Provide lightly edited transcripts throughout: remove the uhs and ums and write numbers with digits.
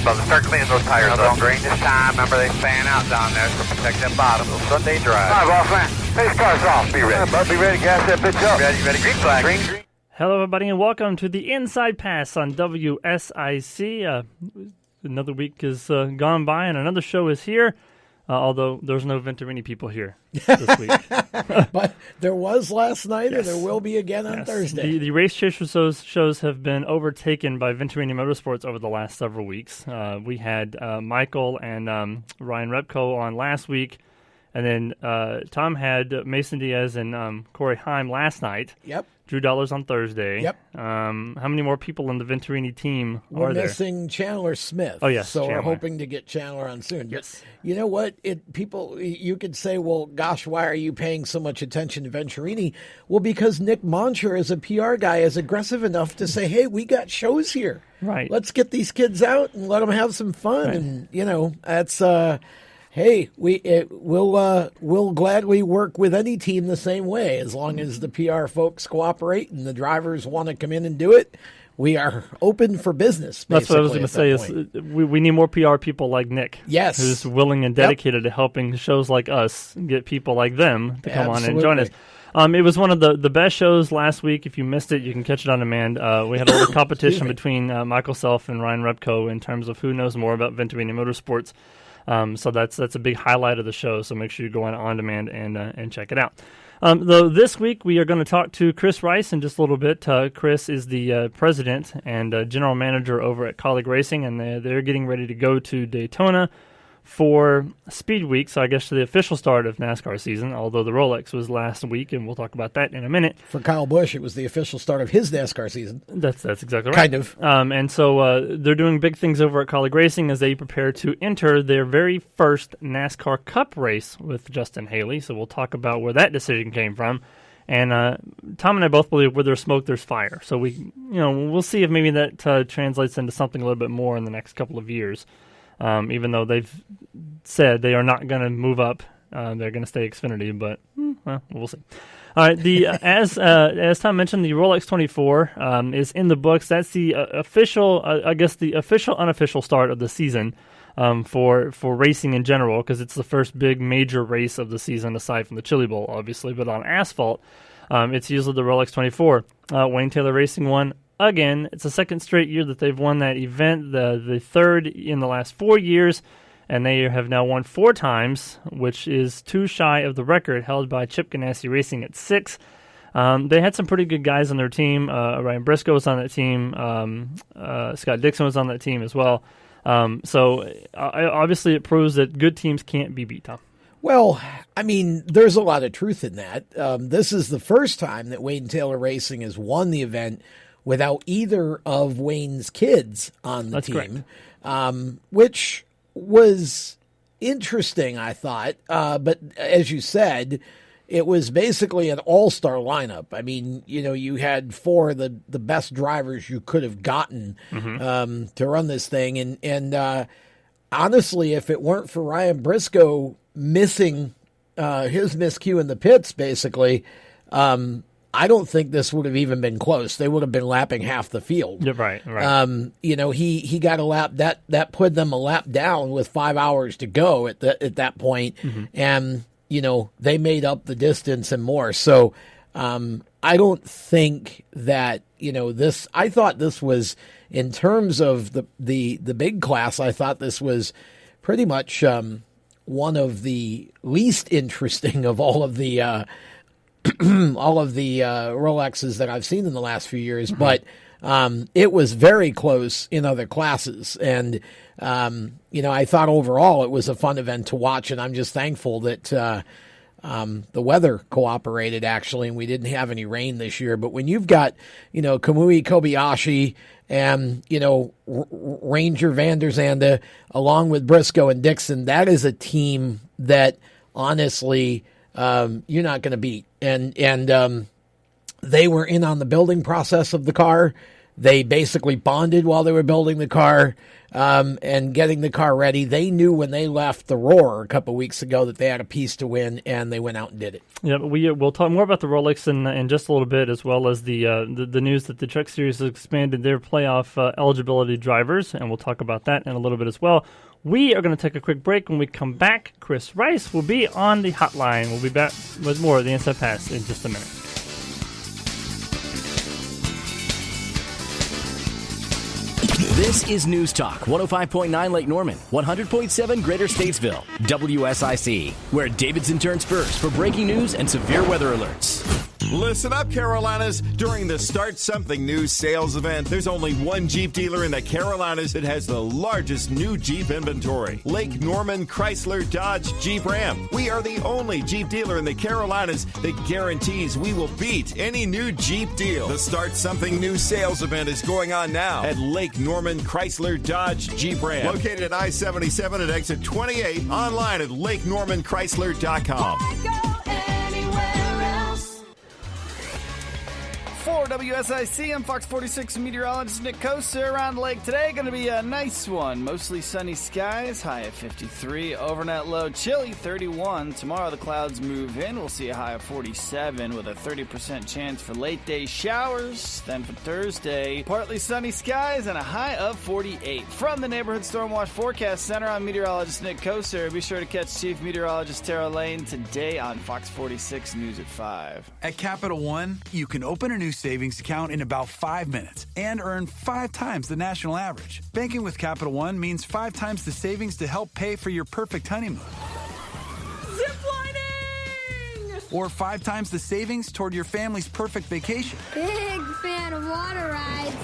brother, start cleaning those tires up. Don't green this time. Remember, they fan out down there, so protect that bottom. Little Sunday drive. All right, boss man. Face car's off. Be ready. All right, bud, be ready. Gas that bitch up. Ready. Green flag. Green. Hello, everybody, and welcome to the Inside Pass on WSIC. Another week has gone by, and another show is here. Although there's no Venturini people here this week. But there was last night, yes. And there will be again on Thursday. The Race Chaser shows have been overtaken by Venturini Motorsports over the last several weeks. We had Michael and Ryan Repko on last week, and then Tom had Mason Diaz and Corey Heim last night. Yep. Drew Dollars on Thursday. Yep. How many more people in the Venturini team We're are there? missing Chandler Smith. Oh, yes, So Chandler. we're hoping to get Chandler on soon. Yes. But you know what? You could say, well, gosh, why are you paying so much attention to Venturini? Well, because Nick Moncher, as a PR guy, is aggressive enough to say, hey, we got shows here. Right. Let's get these kids out and let them have some fun. Right. And, that's... Hey, we'll gladly work with any team the same way as long as the PR folks cooperate and the drivers want to come in and do it. We are open for business. That's what I was going to say. Is we need more PR people like Nick. Yes, who's willing and dedicated to helping shows like us get people like them to come on and join us. It was one of the best shows last week. If you missed it, you can catch it on demand. We had a little competition between Michael Self and Ryan Repko in terms of who knows more about Venturini Motorsports. So that's a big highlight of the show, so make sure you go on demand and check it out. Though this week we are going to talk to Chris Rice in just a little bit. Chris is the president and general manager over at Kaulig Racing, and they're getting ready to go to Daytona for Speed Week, so I guess the official start of NASCAR season, although the Rolex was last week, and we'll talk about that in a minute. For Kyle Busch, it was the official start of his NASCAR season. That's exactly right. Kind of. And so they're doing big things over at Kaulig Racing as they prepare to enter their very first NASCAR Cup race with Justin Haley, so we'll talk about where that decision came from. And Tom and I both believe where there's smoke, there's fire. So we'll see if maybe that translates into something a little bit more in the next couple of years. Even though they've said they are not going to move up, they're going to stay X-finity, but we'll see. All right, as Tom mentioned, the Rolex 24 is in the books. That's the official, the official unofficial start of the season for racing in general, because it's the first big major race of the season aside from the Chili Bowl, obviously. But on asphalt, it's usually the Rolex 24. Wayne Taylor Racing won. Again, it's the second straight year that they've won that event, the third in the last 4 years, and they have now won 4 times, which is 2 shy of the record held by Chip Ganassi Racing at 6. They had some pretty good guys on their team. Ryan Briscoe was on that team. Scott Dixon was on that team as well. So obviously it proves that good teams can't be beat, Tom. Well, I mean, there's a lot of truth in that. This is the first time that Wayne Taylor Racing has won the event without either of Wayne's kids on the team, which was interesting, I thought. But as you said, it was basically an all-star lineup. I mean, you had 4 of the best drivers you could have gotten to run this thing. And honestly, if it weren't for Ryan Briscoe missing his miscue in the pits, basically, I don't think this would have even been close. They would have been lapping half the field. Yeah, right. He got a lap that put them a lap down with 5 hours to go at that point, and they made up the distance and more. So I don't think that this. I thought this was, in terms of the big class, I thought this was pretty much one of the least interesting of all of the. all of the Rolexes that I've seen in the last few years, but it was very close in other classes. And, I thought overall it was a fun event to watch, and I'm just thankful that the weather cooperated, actually, and we didn't have any rain this year. But when you've got, Kamui Kobayashi and, Ranger Van der Zande, along with Briscoe and Dixon, that is a team that, honestly, you're not going to beat. And they were in on the building process of the car. They basically bonded while they were building the car and getting the car ready. They knew when they left the Roar a couple weeks ago that they had a piece to win, and they went out and did it. Yeah, we'll talk more about the Rolex in just a little bit, as well as the news that the Truck Series has expanded their playoff eligibility drivers, and we'll talk about that in a little bit as well. We are going to take a quick break. When we come back, Chris Rice will be on the hotline. We'll be back with more of the Inside Pass in just a minute. This is News Talk, 105.9 Lake Norman, 100.7 Greater Statesville, WSIC, where Davidson turns first for breaking news and severe weather alerts. Listen up, Carolinas. During the Start Something New sales event, there's only one Jeep dealer in the Carolinas that has the largest new Jeep inventory. Lake Norman Chrysler Dodge Jeep Ram. We are the only Jeep dealer in the Carolinas that guarantees we will beat any new Jeep deal. The Start Something New sales event is going on now at Lake Norman Chrysler Dodge Jeep Ram. Located at I-77 at exit 28. Online at lakenormanchrysler.com. For WSIC, I'm Fox 46 meteorologist Nick Koser. Around the lake today, going to be a nice one. Mostly sunny skies, high of 53. Overnight low, chilly, 31. Tomorrow the clouds move in. We'll see a high of 47 with a 30% chance for late day showers. Then for Thursday, partly sunny skies and a high of 48. From the Neighborhood Stormwatch Forecast Center, I'm meteorologist Nick Koser. Be sure to catch Chief Meteorologist Tara Lane today on Fox 46 News at 5. At Capital One, you can open a new savings account in about 5 minutes and earn 5 times the national average. Banking with Capital One means 5 times the savings to help pay for your perfect honeymoon. Ziplining! Or 5 times the savings toward your family's perfect vacation. Big fan of water rides.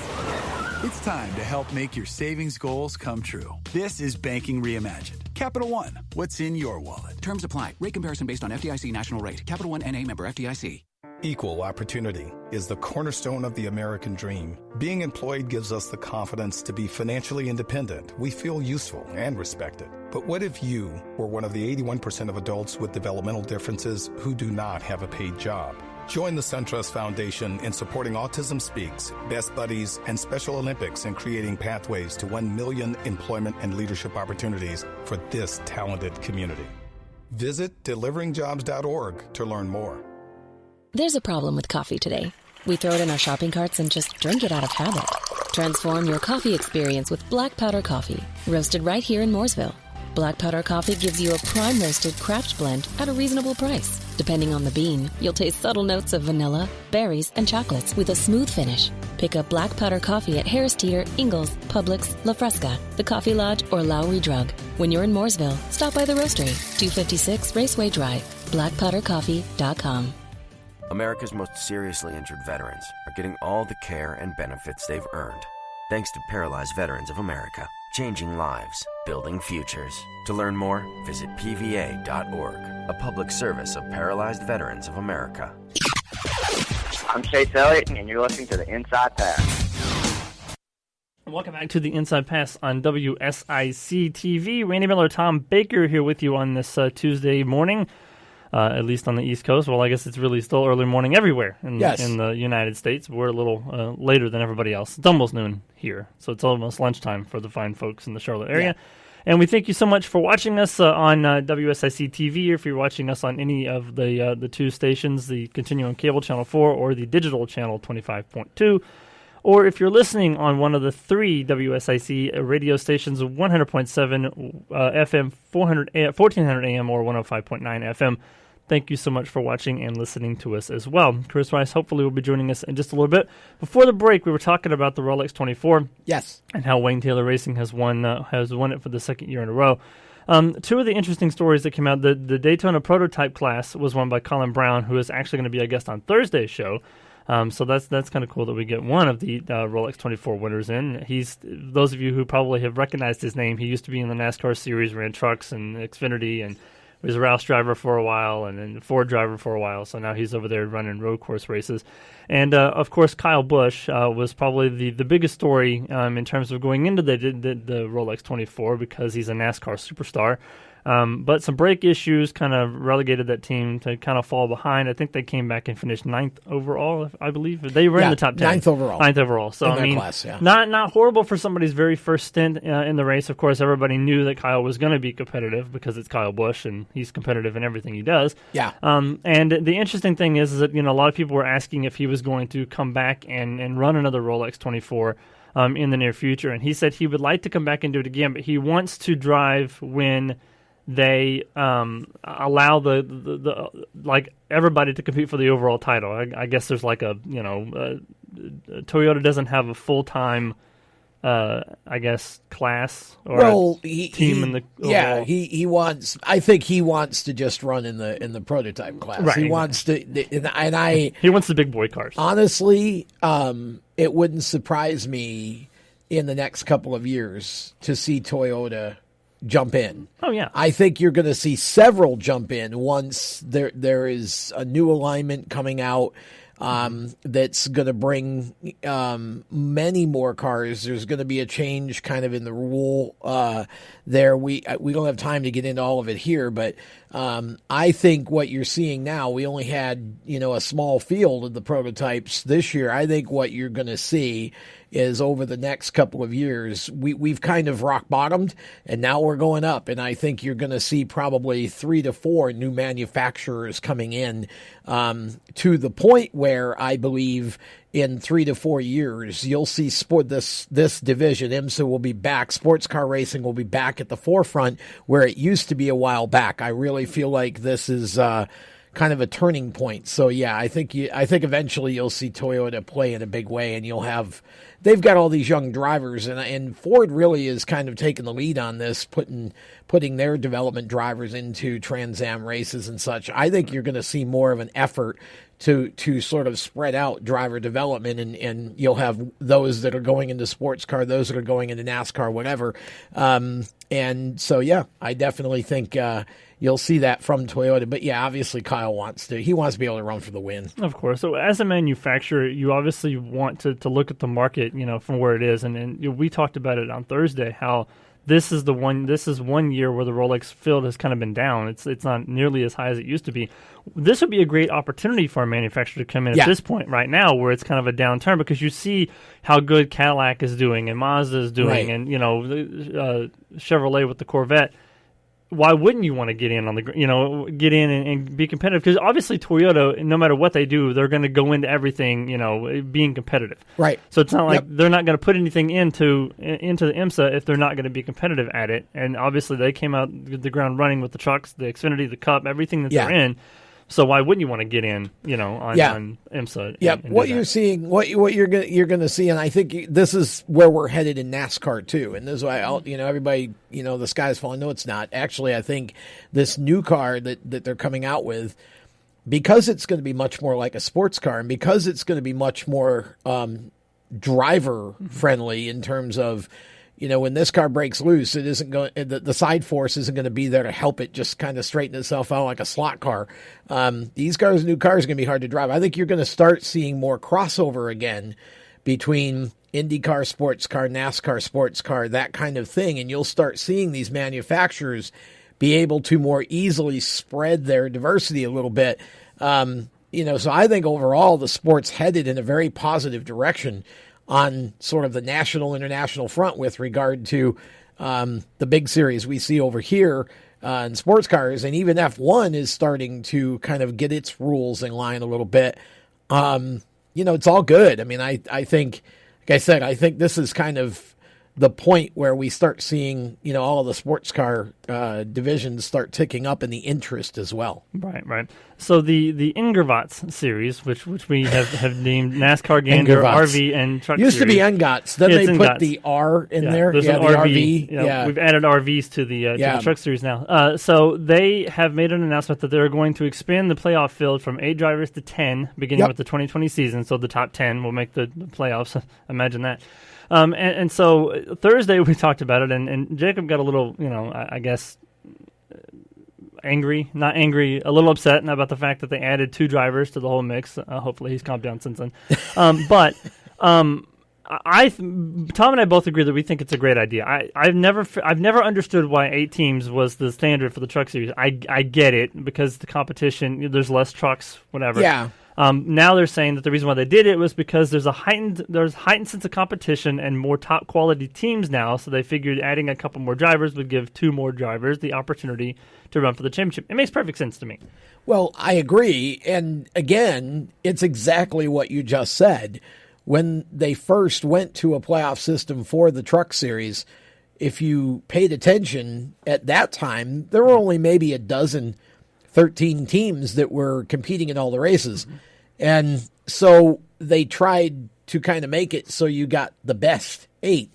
It's time to help make your savings goals come true. This is Banking Reimagined. Capital One, what's in your wallet? Terms apply. Rate comparison based on FDIC national rate. Capital One NA, member FDIC. Equal opportunity is the cornerstone of the American dream. Being employed gives us the confidence to be financially independent. We feel useful and respected. But what if you were one of the 81% of adults with developmental differences who do not have a paid job? Join the SunTrust Foundation in supporting Autism Speaks, Best Buddies, and Special Olympics in creating pathways to 1 million employment and leadership opportunities for this talented community. Visit deliveringjobs.org to learn more. There's a problem with coffee today. We throw it in our shopping carts and just drink it out of habit. Transform your coffee experience with Black Powder Coffee, roasted right here in Mooresville. Black Powder Coffee gives you a prime roasted craft blend at a reasonable price. Depending on the bean, you'll taste subtle notes of vanilla, berries, and chocolates with a smooth finish. Pick up Black Powder Coffee at Harris Teeter, Ingles, Publix, La Fresca, The Coffee Lodge, or Lowry Drug. When you're in Mooresville, stop by the Roastery, 256 Raceway Drive, blackpowdercoffee.com. America's most seriously injured veterans are getting all the care and benefits they've earned. Thanks to Paralyzed Veterans of America, changing lives, building futures. To learn more, visit pva.org, a public service of Paralyzed Veterans of America. I'm Chase Elliott, and you're listening to the Inside Pass. Welcome back to the Inside Pass on WSIC TV. Randy Miller, Tom Baker here with you on this Tuesday morning. At least on the East Coast. Well, I guess it's really still early morning everywhere in the United States. We're a little later than everybody else. It's almost noon here, so it's almost lunchtime for the fine folks in the Charlotte area. Yeah. And we thank you so much for watching us on WSIC TV, or if you're watching us on any of the two stations, the continuing cable channel 4 or the digital channel 25.2. Or if you're listening on one of the 3 WSIC radio stations, 100.7 FM, 1400 AM, or 105.9 FM, thank you so much for watching and listening to us as well. Chris Rice hopefully will be joining us in just a little bit. Before the break, we were talking about the Rolex 24. Yes. And how Wayne Taylor Racing has won it for the second year in a row. Two of the interesting stories that came out, the Daytona prototype class was won by Colin Brown, who is actually going to be a guest on Thursday's show. So that's kind of cool that we get one of the Rolex 24 winners in. He's, those of you who probably have recognized his name, he used to be in the NASCAR series, ran trucks and X-finity, and was a Rouse driver for a while and then Ford driver for a while. So now he's over there running road course races. And, of course, Kyle Busch was probably the biggest story in terms of going into the Rolex 24 because he's a NASCAR superstar. But some brake issues kind of relegated that team to kind of fall behind. I think they came back and finished 9th overall, I believe. They were in the top 10. 9th overall. 9th overall. So, in class, not horrible for somebody's very first stint in the race. Of course, everybody knew that Kyle was going to be competitive because it's Kyle Busch, and he's competitive in everything he does. Yeah. And the interesting thing is that, a lot of people were asking if he was going to come back and run another Rolex 24 in the near future. And he said he would like to come back and do it again, but he wants to drive when they allow the like everybody to compete for the overall title. I guess there's like Toyota doesn't have a full-time class or team in the overall. he wants. I think he wants to just run in the prototype class. Right, he wants to, he wants the big boy cars. Honestly, it wouldn't surprise me in the next couple of years to see Toyota jump in. Oh yeah, I think you're going to see several jump in once there is a new alignment coming out. That's going to bring many more cars. There's going to be a change kind of in the rule there. We don't have time to get into all of it here, but I think what you're seeing now, we only had a small field of the prototypes this year. I think what you're going to see is over the next couple of years, we've kind of rock bottomed, and now we're going up. And I think you're going to see probably 3 to 4 new manufacturers coming in to the point where I believe in 3 to 4 years, you'll see this division, IMSA, will be back. Sports car racing will be back at the forefront where it used to be a while back. I really feel like this is kind of a turning point. So yeah, I think eventually you'll see Toyota play in a big way, and they've got all these young drivers, and Ford really is kind of taking the lead on this, putting their development drivers into Trans Am races and such. I think you're going to see more of an effort to sort of spread out driver development, and you'll have those that are going into sports car, those that are going into NASCAR, whatever. And so yeah, I definitely think you'll see that from Toyota. But yeah, obviously Kyle wants to be able to run for the win. Of course. So as a manufacturer, you obviously want to look at the market, from where it is. And we talked about it on Thursday, how this is 1 year where the Rolex field has kind of been down. It's not nearly as high as it used to be. This would be a great opportunity for a manufacturer to come in at this point right now, where it's kind of a downturn, because you see how good Cadillac is doing and Mazda is doing, and Chevrolet with the Corvette. Why wouldn't you want to get in get in and be competitive? Because obviously Toyota, no matter what they do, they're going to go into everything, being competitive. Right. So it's not like they're not going to put anything into the IMSA if they're not going to be competitive at it. And obviously they came out the ground running with the trucks, the X-finity, the Cup, everything that they're in. So why wouldn't you want to get in, on IMSA? Yeah, what you're seeing, what you're going to see, and I think this is where we're headed in NASCAR too. And this is why everybody, the sky's falling. No, it's not. Actually, I think this new car that they're coming out with, because it's going to be much more like a sports car, and because it's going to be much more driver friendly in terms of, when this car breaks loose, it isn't going. The side force isn't going to be there to help it just kind of straighten itself out like a slot car. These cars, new cars, are going to be hard to drive. I think you're going to start seeing more crossover again between IndyCar sports car, NASCAR sports car, that kind of thing, and you'll start seeing these manufacturers be able to more easily spread their diversity a little bit. So I think overall the sport's headed in a very positive direction on sort of the national, international front with regard to the big series we see over here in sports cars. And even F1 is starting to kind of get its rules in line a little bit. It's all good. I mean, I think, like I said, I think this is kind of the point where we start seeing, all of the sports car divisions start ticking up in the interest as well. Right. So the Ingervats series, which we have named NASCAR Gander, RV, and Truck used series. To be Engats. Then they put the R in there. There's an the RV. We've added RVs to the Truck series now. So they have made an announcement that they're going to expand the playoff field from 8 drivers to 10, beginning with the 2020 season. So the top 10 will make the playoffs. Imagine that. And so Thursday we talked about it, and Jacob got a little, I guess, angry, not angry, a little upset about the fact that they added 2 drivers to the whole mix. Hopefully he's calmed down since then. But Tom and I both agree that we think it's a great idea. I've never understood why 8 teams was the standard for the truck series. I get it because the competition, there's less trucks, whatever. Yeah. Now they're saying that the reason why they did it was because there's heightened sense of competition and more top quality teams now. So they figured adding a couple more drivers would give 2 more drivers the opportunity to run for the championship. It makes perfect sense to me. Well, I agree. And again, it's exactly what you just said. When they first went to a playoff system for the truck series, if you paid attention at that time, there were only maybe 13 teams that were competing in all the races. And so they tried to kind of make it so you got the best 8.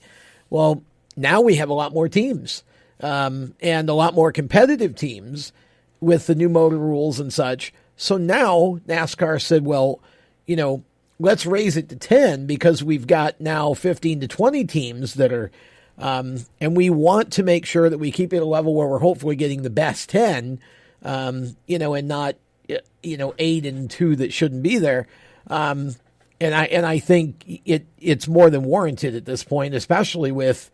Well, now we have a lot more teams and a lot more competitive teams with the new motor rules and such. So now NASCAR said, well, let's raise it to 10 because we've got now 15 to 20 teams that are, and we want to make sure that we keep it at a level where we're hopefully getting the best 10, and not, 8 and 2 that shouldn't be there. And I think it's more than warranted at this point, especially with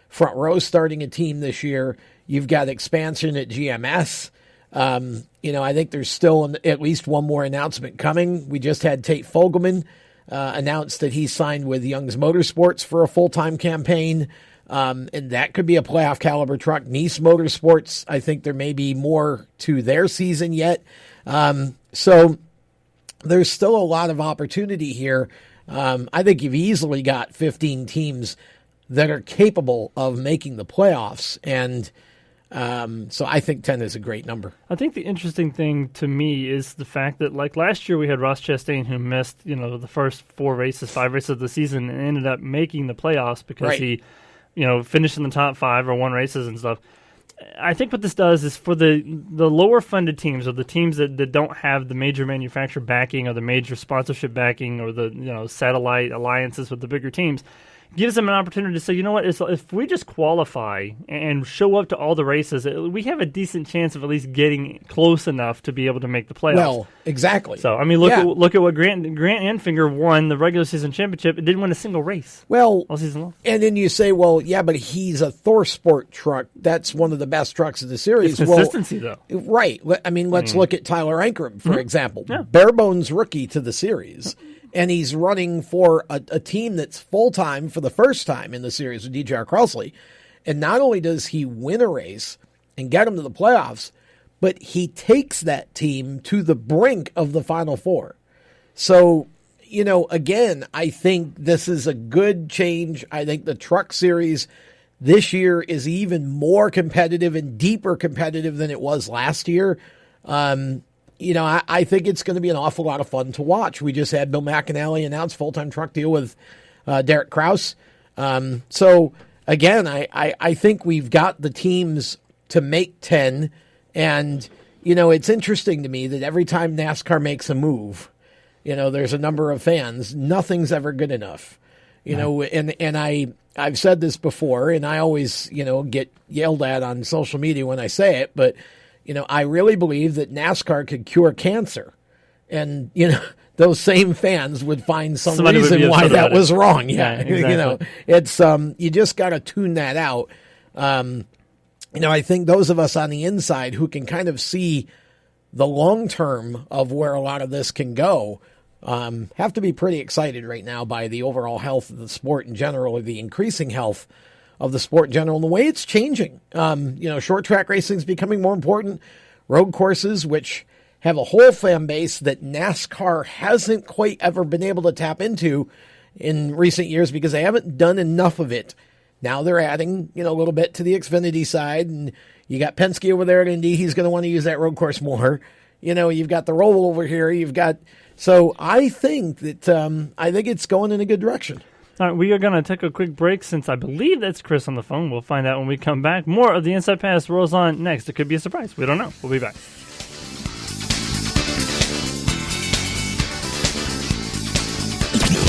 Front Row starting a team this year. You've got expansion at GMS. I think there's still at least one more announcement coming. We just had Tate Fogelman announce that he signed with Young's Motorsports for a full-time campaign, and that could be a playoff caliber truck. Nice Motorsports, I think there may be more to their season yet. So there's still a lot of opportunity here. I think you've easily got 15 teams that are capable of making the playoffs, and so I think 10 is a great number. I think the interesting thing to me is the fact that, like last year, we had Ross Chastain who missed, the first 5 races of the season and ended up making the playoffs because he, finished in the top 5 or won races and stuff. I think what this does is for the lower funded teams or the teams that don't have the major manufacturer backing or the major sponsorship backing or the satellite alliances with the bigger teams, gives them an opportunity to say, you know what, if we just qualify and show up to all the races, we have a decent chance of at least getting close enough to be able to make the playoffs. Well, exactly. So, I mean, look at what Grant Enfinger won the regular season championship. It didn't win a single race all season long. And then you say, well, yeah, but he's a Thor Sport truck. That's one of the best trucks in the series. It's consistency, though. Right. I mean, let's look at Tyler Ankrum, for example. Yeah. Bare bones rookie to the series. And he's running for a team that's full-time for the first time in the series with D.J.R. Crossley. And not only does he win a race and get them to the playoffs, but he takes that team to the brink of the Final Four. So, again, I think this is a good change. I think the truck series this year is even more competitive and deeper competitive than it was last year. I think it's going to be an awful lot of fun to watch. We just had Bill McAnally announce full-time truck deal with Derek Kraus. So, again, I think we've got the teams to make 10. And, it's interesting to me that every time NASCAR makes a move, there's a number of fans. Nothing's ever good enough. And I've said this before, and I always, get yelled at on social media when I say it, but I really believe that NASCAR could cure cancer. And, those same fans would find some reason why that was wrong. Yeah, exactly. It's you just got to tune that out. I think those of us on the inside who can kind of see the long term of where a lot of this can go have to be pretty excited right now by the overall health of the sport in general, or the increasing health of the sport in general, and the way it's changing. Short track racing is becoming more important. Road courses, which have a whole fan base that NASCAR hasn't quite ever been able to tap into in recent years because they haven't done enough of it. Now they're adding, a little bit to the Xfinity side, and you got Penske over there at Indy. He's going to want to use that road course more. You've got the roll over here. So I think that I think it's going in a good direction. All right, we are going to take a quick break since I believe that's Chris on the phone. We'll find out when we come back. More of the Inside Pass rolls on next. It could be a surprise. We don't know. We'll be back.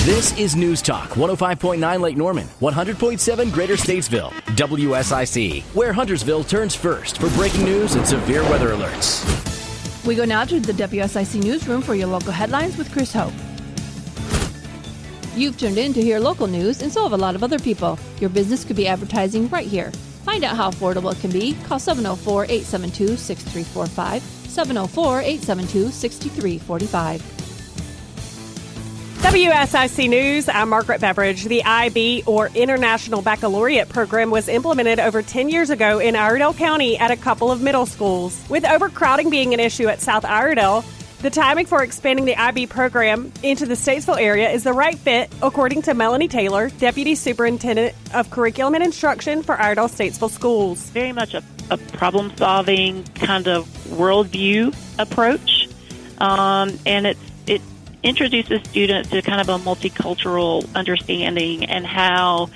This is News Talk 105.9 Lake Norman, 100.7 Greater Statesville, WSIC, where Huntersville turns first for breaking news and severe weather alerts. We go now to the WSIC newsroom for your local headlines with Chris Hope. You've tuned in to hear local news, and so have a lot of other people. Your business could be advertising right here. Find out how affordable it can be. Call 704-872-6345, 704-872-6345. WSIC News, I'm Margaret Beveridge. The IB, or International Baccalaureate program, was implemented over 10 years ago in Iredell County at a couple of middle schools. With overcrowding being an issue at South Iredell, the timing for expanding the IB program into the Statesville area is the right fit, according to Melanie Taylor, Deputy Superintendent of Curriculum and Instruction for Iredell Statesville Schools. Very much a problem-solving kind of worldview approach, and it introduces students to kind of a multicultural understanding and how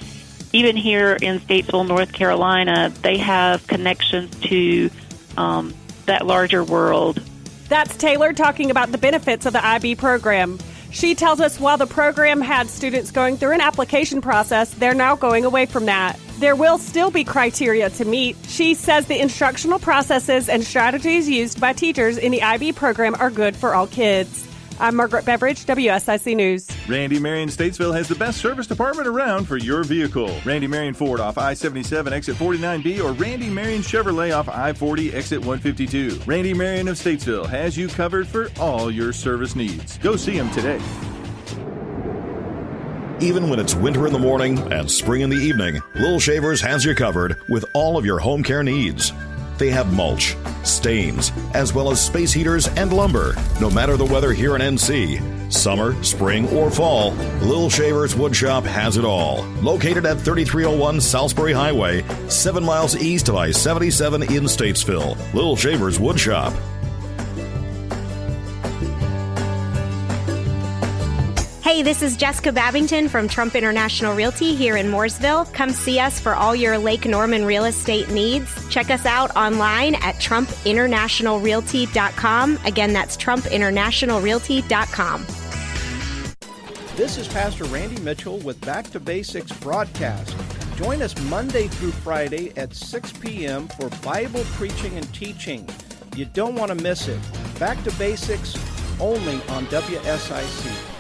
even here in Statesville, North Carolina, they have connections to that larger world. That's Taylor talking about the benefits of the IB program. She tells us while the program had students going through an application process, they're now going away from that. There will still be criteria to meet. She says the instructional processes and strategies used by teachers in the IB program are good for all kids. I'm Margaret Beveridge, WSIC News. Randy Marion Statesville has the best service department around for your vehicle. Randy Marion Ford off I-77 exit 49B or Randy Marion Chevrolet off I-40 exit 152. Randy Marion of Statesville has you covered for all your service needs. Go see him today. Even when it's winter in the morning and spring in the evening, Little Shavers has you covered with all of your home care needs. They have mulch, stains, as well as space heaters and lumber. No matter the weather here in NC, summer, spring, or fall, Little Shavers Woodshop has it all. Located at 3301 Salisbury Highway, 7 miles east of I-77 in Statesville. Little Shavers Woodshop. Hey, this is Jessica Babington from Trump International Realty here in Mooresville. Come see us for all your Lake Norman real estate needs. Check us out online at TrumpInternationalRealty.com. Again, that's TrumpInternationalRealty.com. This is Pastor Randy Mitchell with Back to Basics broadcast. Join us Monday through Friday at 6 p.m. for Bible preaching and teaching. You don't want to miss it. Back to Basics only on WSIC.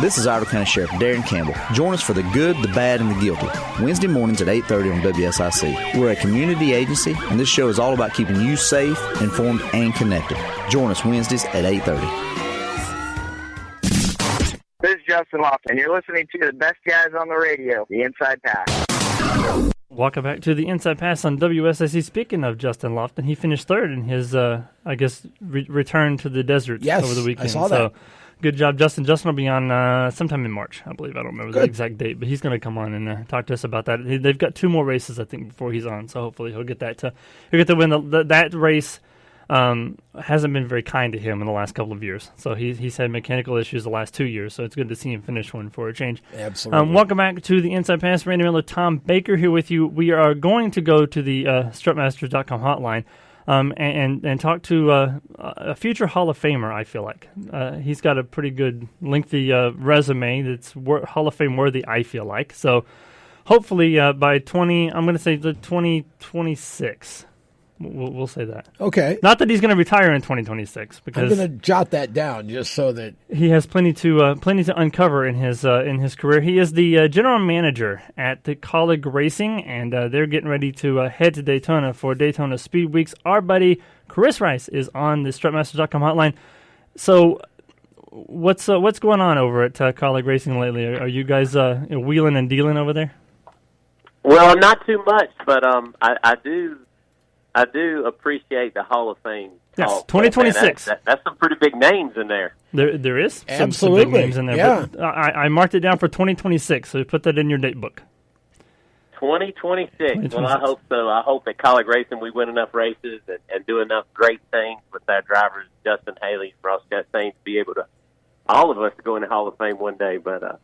This is Iredell County Sheriff Darren Campbell. Join us for the good, the bad, and the guilty. Wednesday mornings at 8:30 on WSIC. We're a community agency, and this show is all about keeping you safe, informed, and connected. Join us Wednesdays at 8:30. This is Justin Lofton, and you're listening to the best guys on the radio, the Inside Pass. Welcome back to the Inside Pass on WSIC. Speaking of Justin Lofton, he finished third in his, return to the desert over the weekend. I saw that. So, good job, Justin. Justin will be on sometime in March, I believe. I don't remember the exact date, but he's going to come on and talk to us about that. They've got 2 more races, I think, before he's on, so hopefully he'll get to win. That race hasn't been very kind to him in the last couple of years. So he's had mechanical issues the last 2 years, so it's good to see him finish one for a change. Absolutely. Welcome back to the Inside Pass. Randy Miller, Tom Baker here with you. We are going to go to the strutmasters.com hotline. And talk to a future Hall of Famer, I feel like. He's got a pretty good, lengthy resume that's Hall of Fame worthy, I feel like. So hopefully by 2026, we'll say that. Okay. Not that he's going to retire in 2026, because I'm going to jot that down just so that he has plenty to uncover in his career. He is the general manager at the Kaulig Racing, and they're getting ready to head to Daytona for Daytona Speed Weeks. Our buddy Chris Rice is on the strutmasters.com hotline. So, what's going on over at Kaulig Racing lately? Are you guys wheeling and dealing over there? Well, not too much, but I do appreciate the Hall of Fame. Yes, 2026. That's some pretty big names in there. There is some big names in there. Yeah. But I marked it down for 2026, so put that in your date book. 2026. Well, I hope so. I hope at Kaulig Racing we win enough races and do enough great things with our drivers, Justin Haley, Ross Chastain, to be able to, all of us, to go in the Hall of Fame one day. But,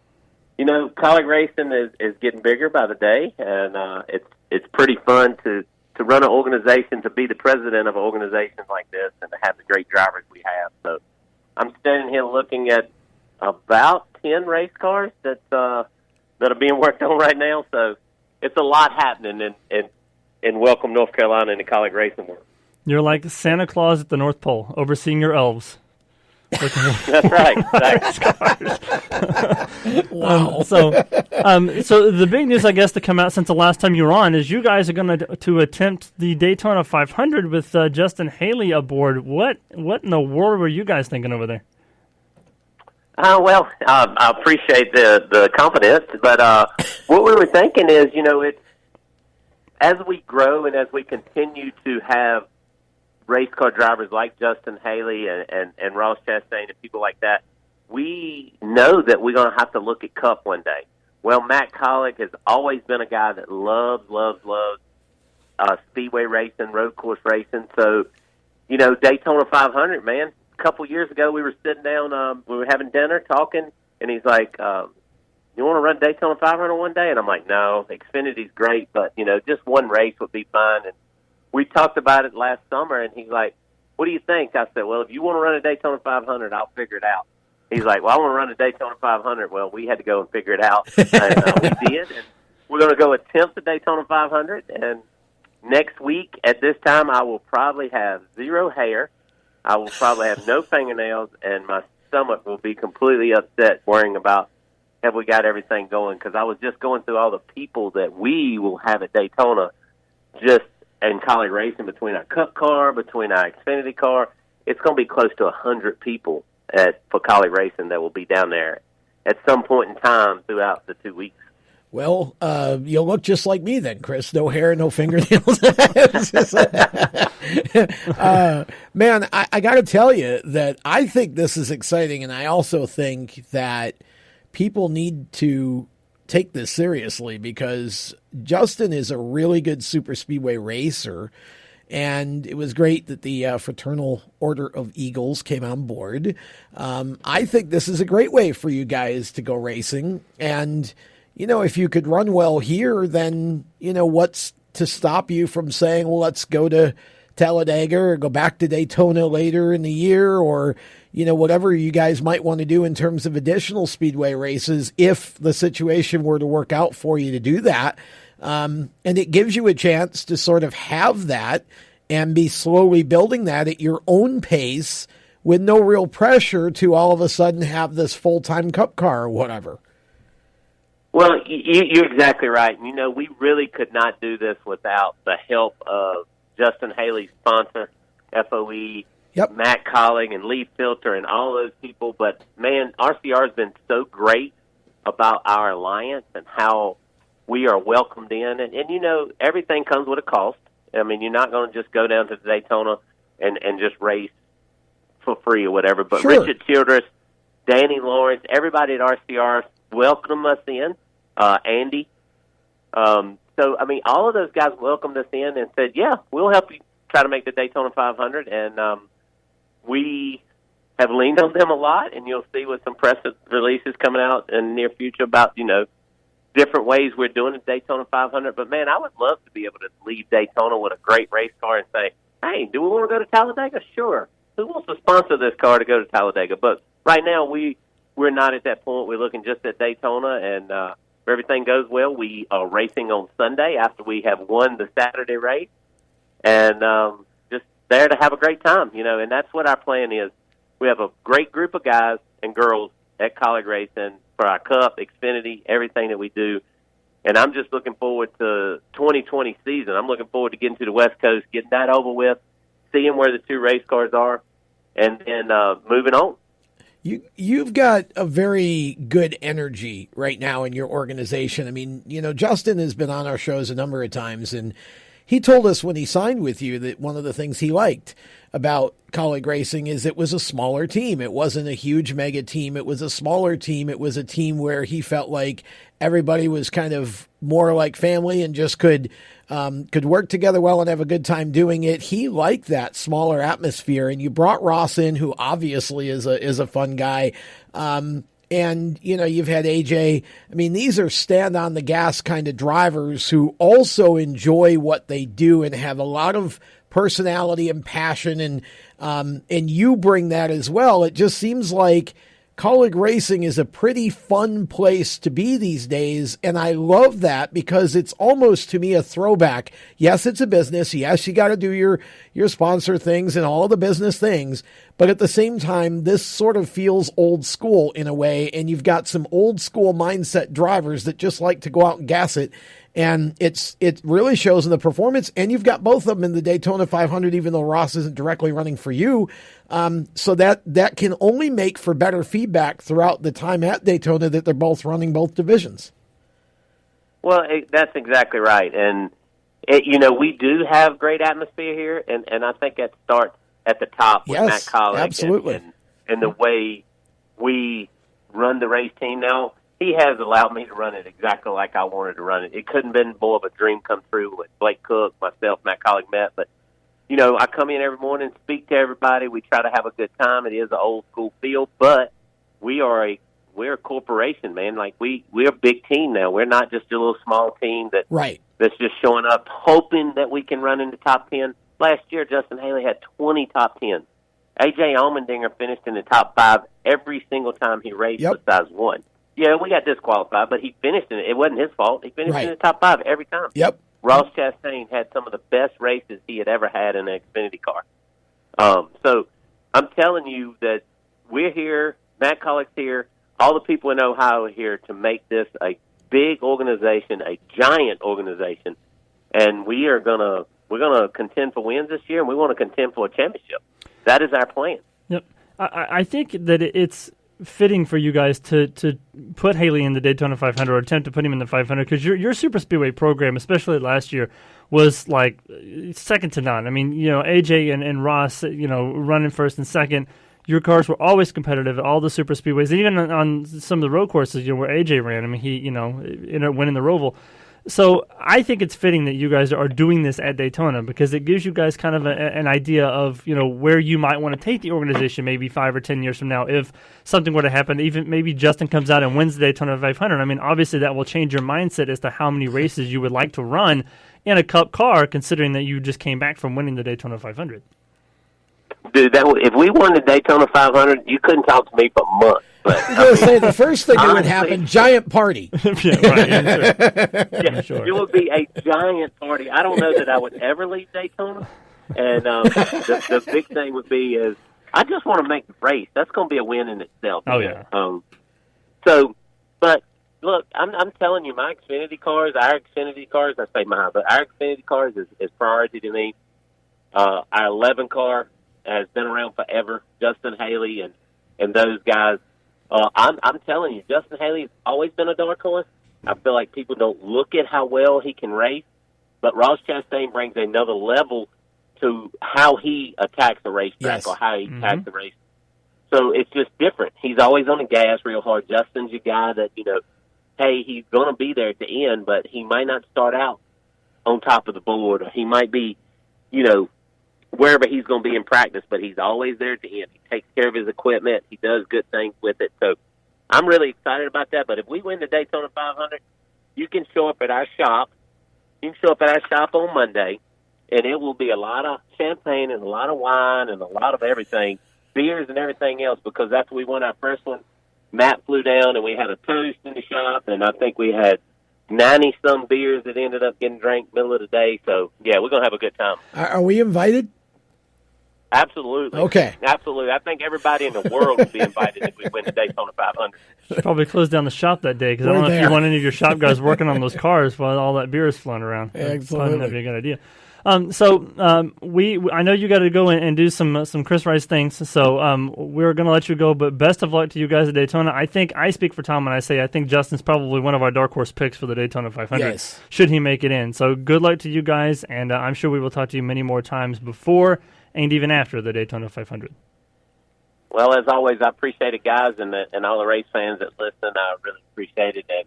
Kaulig Racing is getting bigger by the day, and it's pretty fun to run an organization, to be the president of an organization like this, and to have the great drivers we have. So I'm standing here looking at about 10 race cars that are being worked on right now. So it's a lot happening in Welcome, North Carolina, in the Kaulig Racing world. You're like Santa Claus at the North Pole, overseeing your elves. That's right. Wow. So the big news, I guess, to come out since the last time you were on is you guys are going to attempt the Daytona 500 with Justin Haley aboard. What in the world were you guys thinking over there? Well, I appreciate the confidence, but what we were thinking is, it's as we grow and as we continue to have race car drivers like Justin Haley and Ross Chastain and people like that, we know that we're going to have to look at Cup one day. Well, Matt Kaulig has always been a guy that loves speedway racing, road course racing. So, Daytona 500, man. A couple years ago, we were sitting down, we were having dinner, talking, and he's like, you want to run Daytona 500 one day? And I'm like, no, Xfinity's great, but, just one race would be fine. And we talked about it last summer, and he's like, what do you think? I said, well, if you want to run a Daytona 500, I'll figure it out. He's like, well, I want to run a Daytona 500. Well, we had to go and figure it out, and we did. And we're going to go attempt the Daytona 500, and next week at this time, I will probably have zero hair. I will probably have no fingernails, and my stomach will be completely upset worrying about have we got everything going, because I was just going through all the people that we will have at Daytona just in Kaulig racing, between our Cup car, between our Xfinity car. It's going to be close to 100 people for Kaulig racing that will be down there at some point in time throughout the 2 weeks. Well, you'll look just like me then, Chris. No hair, no fingernails. Man, I got to tell you that I think this is exciting, and I also think that people need to take this seriously because Justin is a really good super speedway racer, and it was great that the Fraternal Order of Eagles came on board. I think this is a great way for you guys to go racing, and if you could run well here, then, what's to stop you from saying, well, let's go to Talladega or go back to Daytona later in the year, or, whatever you guys might want to do in terms of additional speedway races if the situation were to work out for you to do that. And it gives you a chance to sort of have that and be slowly building that at your own pace with no real pressure to all of a sudden have this full-time Cup car or whatever. Well, you're exactly right. We really could not do this without the help of Justin Haley's sponsor, FOE, Matt Kaulig, and Lee Filter, and all those people. But, man, RCR has been so great about our alliance and how we are welcomed in. And everything comes with a cost. I mean, you're not going to just go down to Daytona and just race for free or whatever. But sure. Richard Childress, Danny Lawrence, everybody at RCR welcomed us in. Andy. So, I mean, all of those guys welcomed us in and said, yeah, we'll help you try to make the Daytona 500. And we have leaned on them a lot, and you'll see with some press releases coming out in the near future about, different ways we're doing the Daytona 500. But, man, I would love to be able to leave Daytona with a great race car and say, hey, do we want to go to Talladega? Sure. Who wants to sponsor this car to go to Talladega? But right now we're not at that point. We're looking just at Daytona, and if everything goes well, we are racing on Sunday after we have won the Saturday race, and just there to have a great time, and that's what our plan is. We have a great group of guys and girls at Kaulig Racing for our Cup, Xfinity, everything that we do, and I'm just looking forward to 2020 season. I'm looking forward to getting to the West Coast, getting that over with, seeing where the two race cars are, and then moving on. You've got a very good energy right now in your organization. I mean, Justin has been on our shows a number of times, and he told us when he signed with you that one of the things he liked about Kaulig Racing is it was a smaller team. It wasn't a huge mega team. It was a smaller team. It was a team where he felt like everybody was kind of more like family and just could work together well and have a good time doing it. He liked that smaller atmosphere, and you brought Ross in, who obviously is a fun guy. And, you've had AJ. I mean, these are stand on the gas kind of drivers who also enjoy what they do and have a lot of personality and passion. And you bring that as well. It just seems like Kaulig Racing is a pretty fun place to be these days, and I love that because it's almost, to me, a throwback. Yes, it's a business. Yes, you got to do your sponsor things and all the business things, but at the same time, this sort of feels old school in a way, and you've got some old school mindset drivers that just like to go out and gas it, and it really shows in the performance, and you've got both of them in the Daytona 500, even though Ross isn't directly running for you. So that can only make for better feedback throughout the time at Daytona that they're both running both divisions. Well, that's exactly right. And, we do have great atmosphere here, and I think that starts at the top with Matt Kaulig. Absolutely. And the way we run the race team now, he has allowed me to run it exactly like I wanted to run it. It couldn't have been more of a dream come true with Blake Cook, myself, Matt Kaulig met, but I come in every morning, speak to everybody. We try to have a good time. It is an old school field, but we're a corporation, man. Like we're a big team now. We're not just a little small team that's just showing up hoping that we can run in the top 10. Last year, Justin Haley had 20 top 10s. AJ Allmendinger finished in the top 5 every single time he raced besides one. Yeah, we got disqualified, but he finished in it. It wasn't his fault. He finished in the top 5 every time. Yep. Ross Chastain had some of the best races he had ever had in an Xfinity car. So I'm telling you that we're here, Matt Kaulig's here, all the people in Ohio are here to make this a big organization, a giant organization, and we're gonna contend for wins this year, and we want to contend for a championship. That is our plan. Yep. I think that it's fitting for you guys to put Haley in the Daytona 500 or attempt to put him in the 500 because your super speedway program, especially last year, was like second to none. I mean, AJ and Ross, running first and second. Your cars were always competitive at all the super speedways, even on some of the road courses, where AJ ran. I mean, he, ended up winning the Roval. So I think it's fitting that you guys are doing this at Daytona because it gives you guys kind of an idea of, where you might want to take the organization maybe 5 or 10 years from now if something were to happen. Even maybe Justin comes out and wins the Daytona 500. I mean, obviously that will change your mindset as to how many races you would like to run in a Cup car, considering that you just came back from winning the Daytona 500. Dude, if we won the Daytona 500, you couldn't talk to me for months. But, I was going to say, the first thing that would happen, giant party. It would be a giant party. I don't know that I would ever leave Daytona. And the big thing would be is I just want to make the race. That's going to be a win in itself. Oh, yeah. But look, I'm telling you, our Xfinity cars, I say mine, but our Xfinity cars is priority to me. Our 11 car has been around forever. Justin Haley and those guys. I'm telling you, Justin Haley's always been a dark horse. I feel like people don't look at how well he can race, but Ross Chastain brings another level to how he attacks the racetrack or how he attacks the race. So it's just different. He's always on the gas real hard. Justin's your guy that, hey, he's going to be there at the end, but he might not start out on top of the board, or he might be, wherever he's going to be in practice, but he's always there at the end. He takes care of his equipment. He does good things with it. So I'm really excited about that. But if we win the Daytona 500, you can show up at our shop. You can show up at our shop on Monday, and it will be a lot of champagne and a lot of wine and a lot of everything, beers and everything else, because after we won our first one, Matt flew down, and we had a toast in the shop, and I think we had 90-some beers that ended up getting drank middle of the day. So, yeah, we're going to have a good time. Are we invited? Absolutely. Okay. Absolutely. I think everybody in the world would be invited if we win the Daytona 500. Should probably close down the shop that day because I don't know if you want any of your shop guys working on those cars while all that beer is flowing around. Absolutely. That'd be a good idea. I know you got to go and do some Chris Rice things, so we're going to let you go, but best of luck to you guys at Daytona. I think I speak for Tom when I say I think Justin's probably one of our dark horse picks for the Daytona 500, should he make it in. So good luck to you guys, and I'm sure we will talk to you many more times before and even after the Daytona 500. Well, as always, I appreciate it, guys, and all the race fans that listen. I really appreciate it, and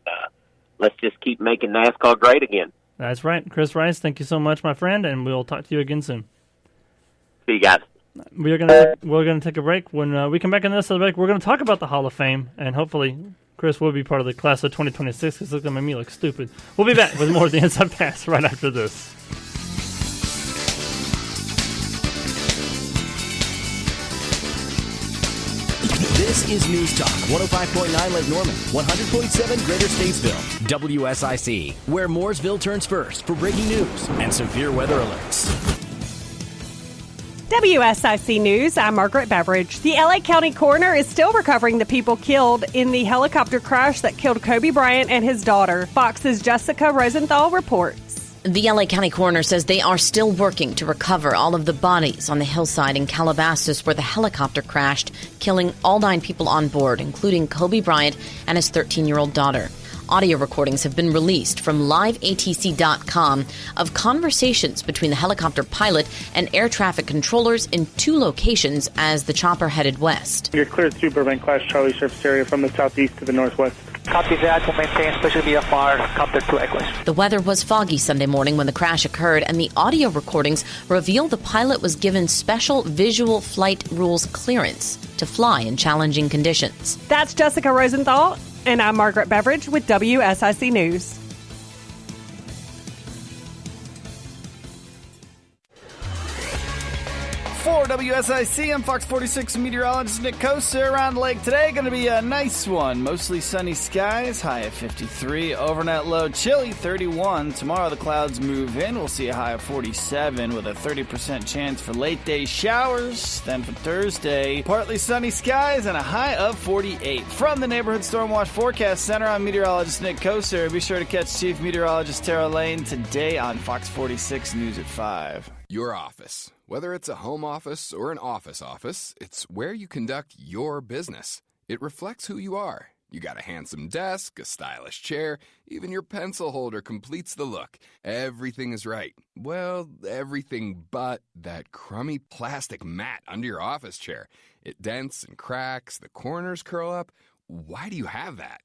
let's just keep making NASCAR great again. That's right. Chris Rice, thank you so much, my friend, and we'll talk to you again soon. See you guys. We're gonna take a break. When we come back in this break, we're going to talk about the Hall of Fame, and hopefully Chris will be part of the class of 2026 because look at me look stupid. We'll be back with more of the Inside Pass right after this. This is News Talk 105.9 Lake Norman, 100.7 Greater Statesville, WSIC, where Mooresville turns first for breaking news and severe weather alerts. WSIC News, I'm Margaret Beveridge. The LA County coroner is still recovering the people killed in the helicopter crash that killed Kobe Bryant and his daughter. Fox's Jessica Rosenthal reports. The LA County coroner says they are still working to recover all of the bodies on the hillside in Calabasas where the helicopter crashed, killing all 9 people on board, including Kobe Bryant and his 13-year-old daughter. Audio recordings have been released from liveatc.com of conversations between the helicopter pilot and air traffic controllers in 2 locations as the chopper headed west. You're cleared through Burbank Class Charlie surface area from the southeast to the northwest. Copy that. We'll maintain special VFR, copter to Equus. The weather was foggy Sunday morning when the crash occurred, and the audio recordings reveal the pilot was given special visual flight rules clearance to fly in challenging conditions. That's Jessica Rosenthal, and I'm Margaret Beveridge with WSIC News. For WSIC, I'm Fox 46 meteorologist Nick Koster. Around the lake today, going to be a nice one. Mostly sunny skies, high of 53. Overnight low, chilly, 31. Tomorrow the clouds move in. We'll see a high of 47 with a 30% chance for late day showers. Then for Thursday, partly sunny skies and a high of 48. From the Neighborhood Stormwatch Forecast Center, I'm meteorologist Nick Koster. Be sure to catch Chief Meteorologist Tara Lane today on Fox 46 News at 5. Your office. Whether it's a home office or an office, it's where you conduct your business. It reflects who you are. You got a handsome desk, a stylish chair, even your pencil holder completes the look. Everything is right. Well, everything but that crummy plastic mat under your office chair. It dents and cracks, the corners curl up. Why do you have that?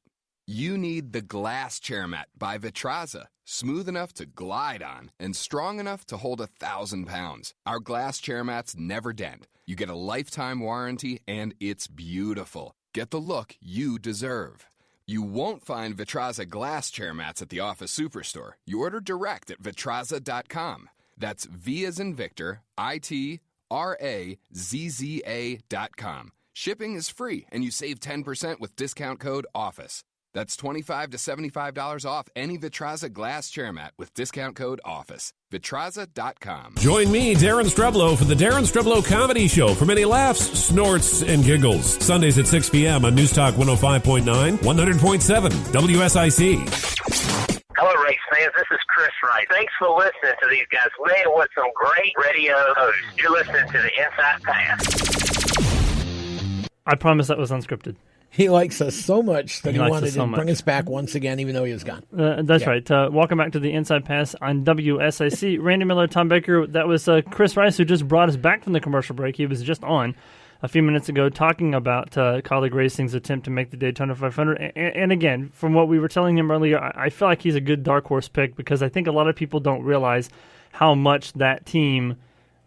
You need the Glass Chair Mat by Vitraza. Smooth enough to glide on and strong enough to hold 1,000 pounds. Our glass chair mats never dent. You get a lifetime warranty, and it's beautiful. Get the look you deserve. You won't find Vitraza glass chair mats at the Office Superstore. You order direct at Vitraza.com. That's V as in Victor, ITRAZZA.com. Shipping is free, and you save 10% with discount code OFFICE. That's $25 to $75 off any Vitraza glass chair mat with discount code OFFICE. Vitraza.com. Join me, Darren Streblow, for the Darren Streblow Comedy Show for many laughs, snorts, and giggles. Sundays at 6 p.m. on News Talk 105.9, 100.7 WSIC. Hello, race fans. This is Chris Wright. Thanks for listening to these guys. Man, what some great radio hosts. You're listening to the Inside Pass. I promise that was unscripted. He likes us so much that he wanted to bring much. us back once again, even though he was gone. That's right. Welcome back to the Inside Pass on WSIC. Randy Miller, Tom Baker. That was Chris Rice, who just brought us back from the commercial break. He was just on a few minutes ago talking about Kaulig Racing's attempt to make the Daytona 500. And again, from what we were telling him earlier, I feel like he's a good dark horse pick because I think a lot of people don't realize how much that team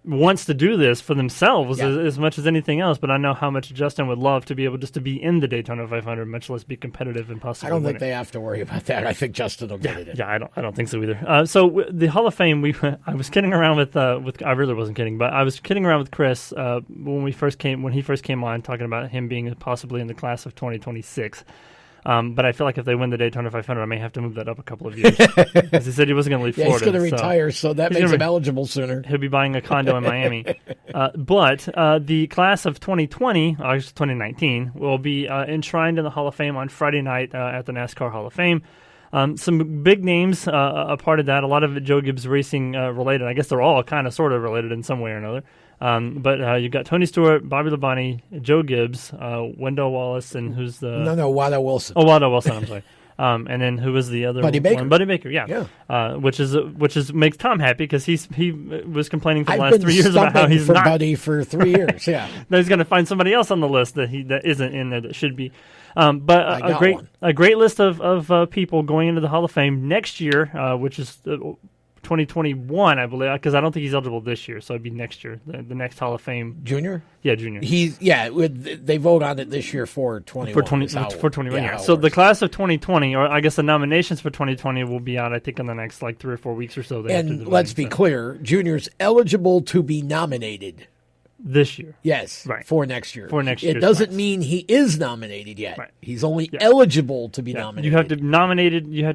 wants to do this for themselves as much as anything else, but I know how much Justin would love to be able just to be in the Daytona 500, much less be competitive and possibly I don't win think they have to worry about that. I think Justin will get it in. Yeah, I don't think so either. So the Hall of Fame, I was kidding around with I really wasn't kidding, but I was kidding around with Chris when he first came on, talking about him being possibly in the class of 2026. But I feel like if they win the Daytona 500, I may have to move that up a couple of years. Because he said he wasn't going to leave Florida. He's going to retire, so that makes him eligible sooner. He'll be buying a condo in Miami. But the class of 2020, August 2019, will be enshrined in the Hall of Fame on Friday night at the NASCAR Hall of Fame. Some big names a part of that. A lot of it Joe Gibbs Racing related. I guess they're all kind of sort of related in some way or another. But you've got Tony Stewart, Bobby Labonte, Joe Gibbs, Wendell Wallace, and who's the... No, Waldo Wilson. Oh, Waldo Wilson, I'm sorry. And then who was the other Buddy Baker. one? Buddy Baker, yeah. Which is makes Tom happy because he was complaining for the last 3 years about how he's not... Buddy for 3 years, yeah. Now he's going to find somebody else on the list that isn't in there that should be. But a great list of people going into the Hall of Fame next year, which is 2021, I believe, because I don't think he's eligible this year, so it'd be next year, the next Hall of Fame. Junior? Yeah, junior. They vote on it this year for 21. For 21, yeah. So the class of 2020, or I guess the nominations for 2020 will be out, I think, in the next 3 or 4 weeks or so. And let's be clear, Junior's eligible to be nominated this year. Yes, right. For next year. For next year. It doesn't mean he is nominated yet. Right. He's only eligible to be nominated. You have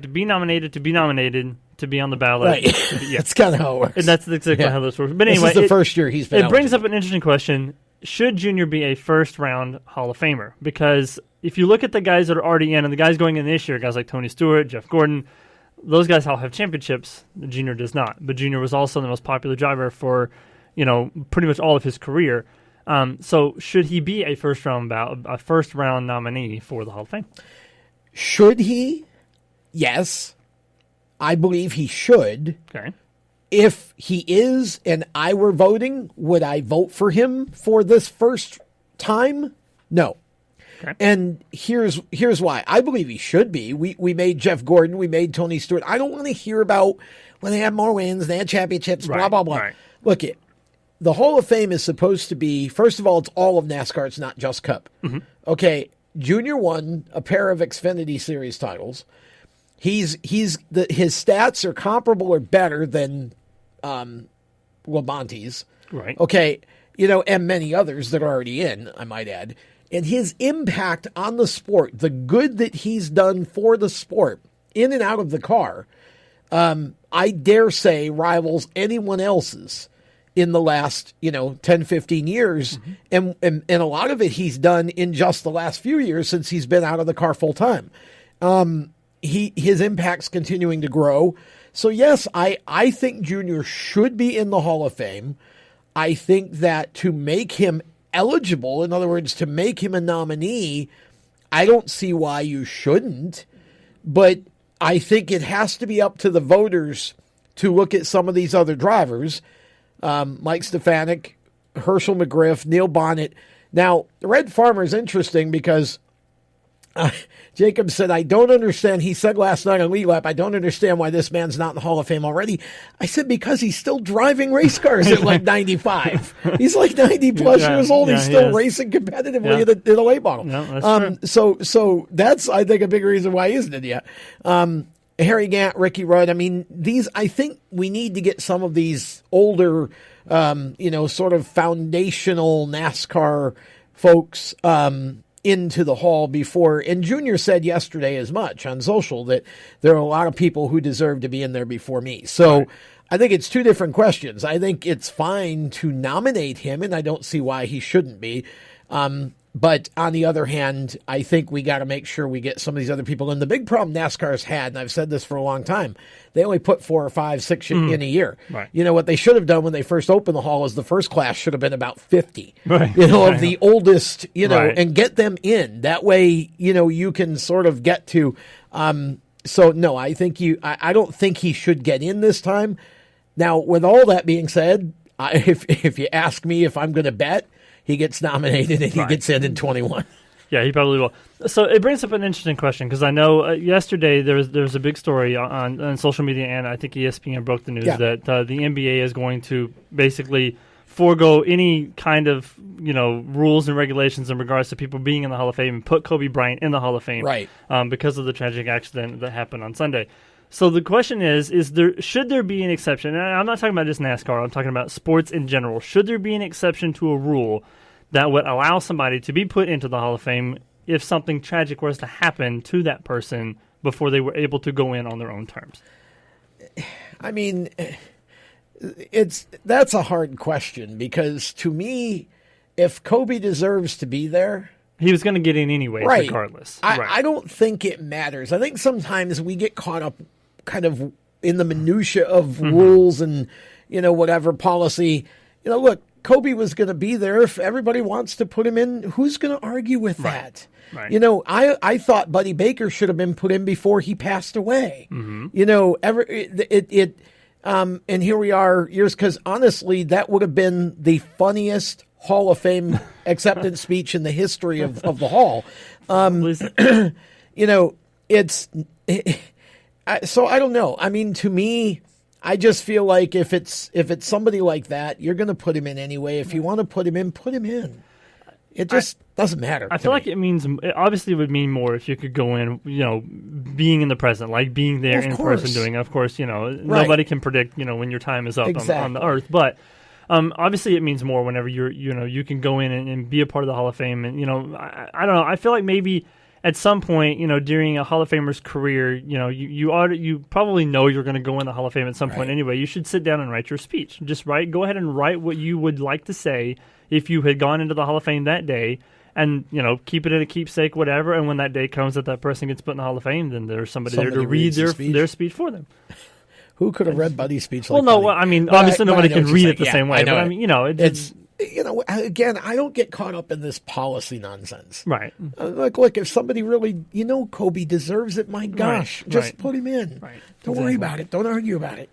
to be nominated to be on the ballot. Right. That's kind of how it works. And that's exactly how this works. But anyway, this is the first year he's been It brings up an interesting question. Should Junior be a first-round Hall of Famer? Because if you look at the guys that are already in, and the guys going in this year, guys like Tony Stewart, Jeff Gordon, those guys all have championships. Junior does not. But Junior was also the most popular driver for, pretty much all of his career. So should he be a first-round nominee for the Hall of Fame? Should he? Yes. I believe he should. Okay. If he is and I were voting, would I vote for him for this first time? No. Okay. And here's why. I believe he should be. We made Jeff Gordon. We made Tony Stewart. I don't want to hear about when they had more wins, they had championships, blah, blah, blah. Right. Look, the Hall of Fame is supposed to be, first of all, it's all of NASCAR. It's not just Cup. Mm-hmm. Okay, Junior won a pair of Xfinity Series titles. His stats are comparable or better than Labonte's. Right. Okay, and many others that are already in, I might add. And his impact on the sport, the good that he's done for the sport, in and out of the car, I dare say rivals anyone else's in the last, 10, 15 years. Mm-hmm. And a lot of it he's done in just the last few years since he's been out of the car full time. His impact's continuing to grow. So yes, I think Junior should be in the Hall of Fame. I think that to make him eligible, in other words, to make him a nominee, I don't see why you shouldn't. But I think it has to be up to the voters to look at some of these other drivers, Mike Stefanik, Herschel McGriff, Neil Bonnet. Now, Red Farmer is interesting because Jacob said, I don't understand. He said last night on Lead Lap, I don't understand why this man's not in the Hall of Fame already. I said, because he's still driving race cars at like 95. He's like 90 plus years old. He's still racing competitively in the late model. No, that's true. So that's, I think, a big reason why he isn't in yet. Harry Gant, Ricky Rudd. I mean, I think we need to get some of these older, sort of foundational NASCAR folks, into the hall before. And Junior said yesterday as much on social that there are a lot of people who deserve to be in there before me. So I think it's two different questions. I think it's fine to nominate him, and I don't see why he shouldn't be. But on the other hand, I think we got to make sure we get some of these other people in. The big problem NASCAR's had, and I've said this for a long time, they only put 4 or 5, 6 in a year. Right. What they should have done when they first opened the hall is the first class should have been about 50, right. Of the oldest, and get them in. That way, you can sort of get to. So no, I think I don't think he should get in this time. Now, with all that being said, if you ask me if I'm going to bet, he gets nominated and he gets in 21. Yeah, he probably will. So it brings up an interesting question because I know yesterday there was a big story on social media, and I think ESPN broke the news that the NBA is going to basically forego any kind of rules and regulations in regards to people being in the Hall of Fame and put Kobe Bryant in the Hall of Fame, because of the tragic accident that happened on Sunday. So the question is should there be an exception? And I'm not talking about just NASCAR. I'm talking about sports in general. Should there be an exception to a rule that would allow somebody to be put into the Hall of Fame if something tragic was to happen to that person before they were able to go in on their own terms? I mean, that's a hard question because to me, if Kobe deserves to be there, he was going to get in anyway, regardless. I don't think it matters. I think sometimes we get caught up kind of in the minutia of rules and, whatever policy. Look, Kobe was going to be there. If everybody wants to put him in, who's going to argue with that? Right. I thought Buddy Baker should have been put in before he passed away. Mm-hmm. And here we are years, because honestly, that would have been the funniest Hall of Fame acceptance speech in the history of the Hall. So I don't know. I mean, to me, I just feel like if it's somebody like that, you're going to put him in anyway. If you want to put him in, put him in. It just doesn't matter. I feel like it obviously would mean more if you could go in, being in the present, like being there in person doing it. Of course, nobody can predict, when your time is up on the earth. But Obviously, it means more whenever you can go in and be a part of the Hall of Fame. And I don't know. I feel like maybe at some point, during a Hall of Famer's career, you probably know you're going to go in the Hall of Fame at some point anyway. You should sit down and write your speech. Just go ahead and write what you would like to say if you had gone into the Hall of Fame that day. And, keep it in a keepsake, whatever. And when that day comes that person gets put in the Hall of Fame, then there's somebody there to read their speech for them. Who could have read Buddy's speech like Buddy? I mean, obviously nobody can read it the same way. But I mean, it's again, I don't get caught up in this policy nonsense. Right. Look, if somebody really, Kobe deserves it, my gosh, just put him in. Right. Don't worry about it. Don't argue about it.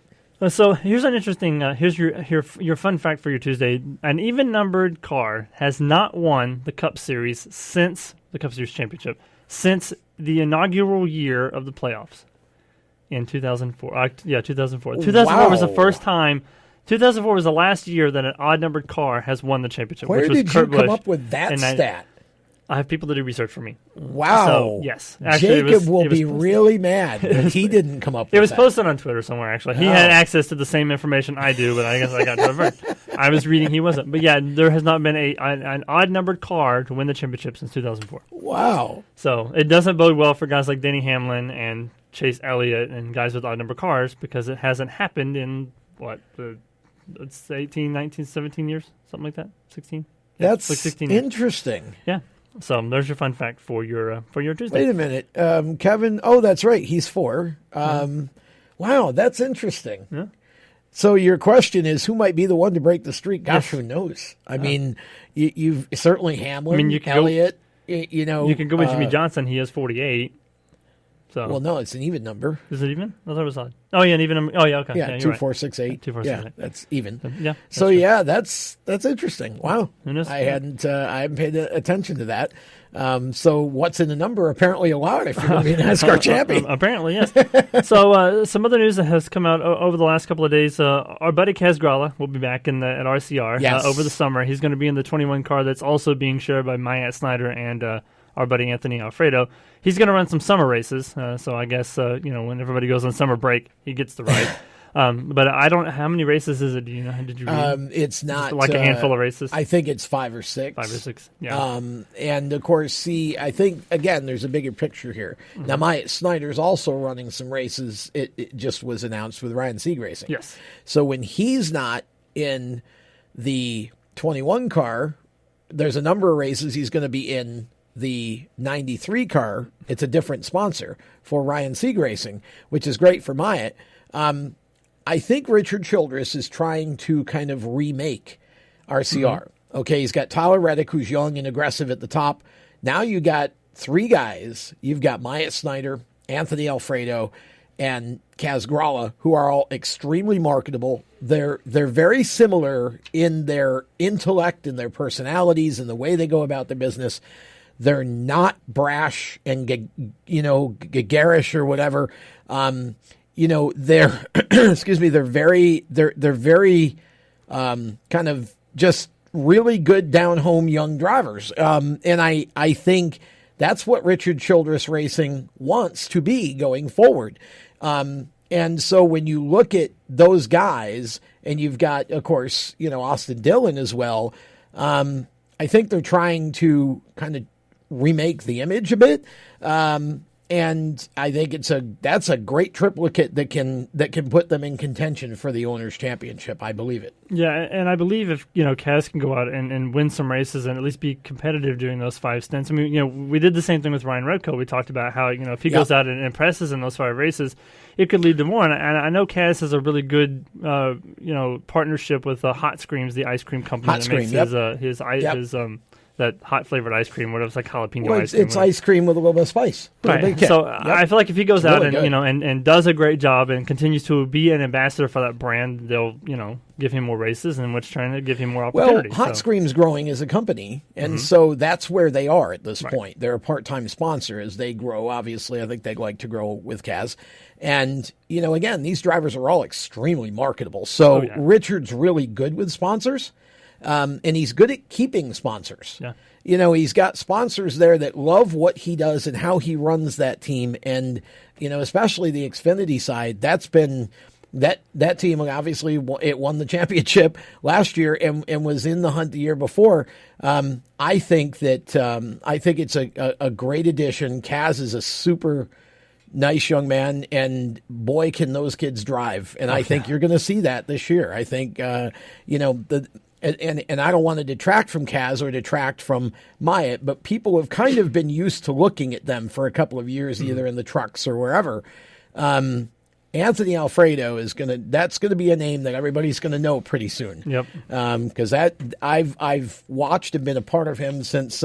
So here's an interesting. Here's your fun fact for your Tuesday. An even-numbered car has not won the Cup Series since the Cup Series championship since the inaugural year of the playoffs in 2004. 2004. 2004 was the first time. 2004 was the last year that an odd-numbered car has won the championship. Where which was did Kurt you come Busch up with that stat? I have people that do research for me. Wow. So, yes. Actually, Jacob will be really mad that he didn't come up with that. It was posted on Twitter somewhere, actually. He had access to the same information I do, but I guess I got diverted. I was reading, he wasn't. But yeah, there has not been an odd-numbered car to win the championship since 2004. Wow. So it doesn't bode well for guys like Denny Hamlin and Chase Elliott and guys with odd-numbered cars because it hasn't happened in, it's 18, 19, 17 years? Something like that? 16? That's like 16 interesting. Years. Yeah. So there's your fun fact for your Tuesday. Wait a minute, Kevin. Oh, that's right. He's 4. Wow, that's interesting. Yeah. So your question is, who might be the one to break the streak? Gosh, who knows? I mean, you've certainly Hamlin, Elliott. You can go with Jimmy Johnson. He has 48. So well, no, it's an even number. Is it even? I thought it was odd. Oh yeah, an even number. Oh yeah, okay. Yeah, 2, 4, 6, 8. 2, 4, 6, 8. That's even. Yeah. So that's interesting. Wow. I hadn't paid attention to that. So what's in the number? Apparently a lot if you're going to be an NASCAR champion. Apparently, yes. So some other news that has come out over the last couple of days. Our buddy Kaz Grala will be back at RCR over the summer. He's going to be in the 21 car that's also being shared by Myatt Snyder and our buddy Anthony Alfredo. He's going to run some summer races. So I guess when everybody goes on summer break, he gets the ride. But I don't. How many races is it? Do you know? Did you read? It's not like a handful of races. I think it's 5 or 6. 5 or 6. Yeah. And of course, I think again, there's a bigger picture here. Mm-hmm. Now, Myatt Snyder's also running some races. It just was announced with Ryan Sieg Racing. Yes. So when he's not in the 21 car, there's a number of races he's going to be in. The 93 car, it's a different sponsor for Ryan Sieg Racing, which is great for Myatt. I think Richard Childress is trying to kind of remake RCR. Mm-hmm. Okay, he's got Tyler Reddick, who's young and aggressive at the top. Now you got 3 guys. You've got Myatt Snyder, Anthony Alfredo, and Kaz Grala, who are all extremely marketable. They're very similar in their intellect and their personalities and the way they go about their business. They're not brash and garish or whatever. They're excuse me. They're very kind of just really good down home young drivers. And I think that's what Richard Childress Racing wants to be going forward. And so when you look at those guys, and you've got, of course, Austin Dillon as well. I think they're trying to kind of remake the image a bit, and I think that's a great triplicate that can put them in contention for the Owners' Championship. I believe it. Yeah, and I believe if Kaz can go out and win some races and at least be competitive during those 5 stints. I mean, we did the same thing with Ryan Redco. We talked about how if he goes out and impresses in those 5 races, it could lead to more. And I know Kaz has a really good partnership with Hot Screams, the ice cream company that makes his that hot flavored ice cream, whatever, it's like jalapeno ice cream. It's ice cream with a little bit of spice. Right. So I feel like if he goes out and and does a great job and continues to be an ambassador for that brand, they'll give him more races, and which trying to give him more opportunity. Well, Hot Scream's growing as a company, and so that's where they are at this point. They're a part-time sponsor as they grow. Obviously, I think they'd like to grow with Kaz. And, again, these drivers are all extremely marketable. So Richard's really good with sponsors. And he's good at keeping sponsors. Yeah. He's got sponsors there that love what he does and how he runs that team. And, especially the X-finity side, that's been that team obviously it won the championship last year and was in the hunt the year before. I think it's a great addition. Kaz is a super nice young man, and boy, can those kids drive. And I think you're going to see that this year. I think, and I don't want to detract from Kaz or detract from Myatt, but people have kind of been used to looking at them for a couple of years, either in the trucks or wherever. Anthony Alfredo that's going to be a name that everybody's going to know pretty soon. Yep. Because I've watched and been a part of him since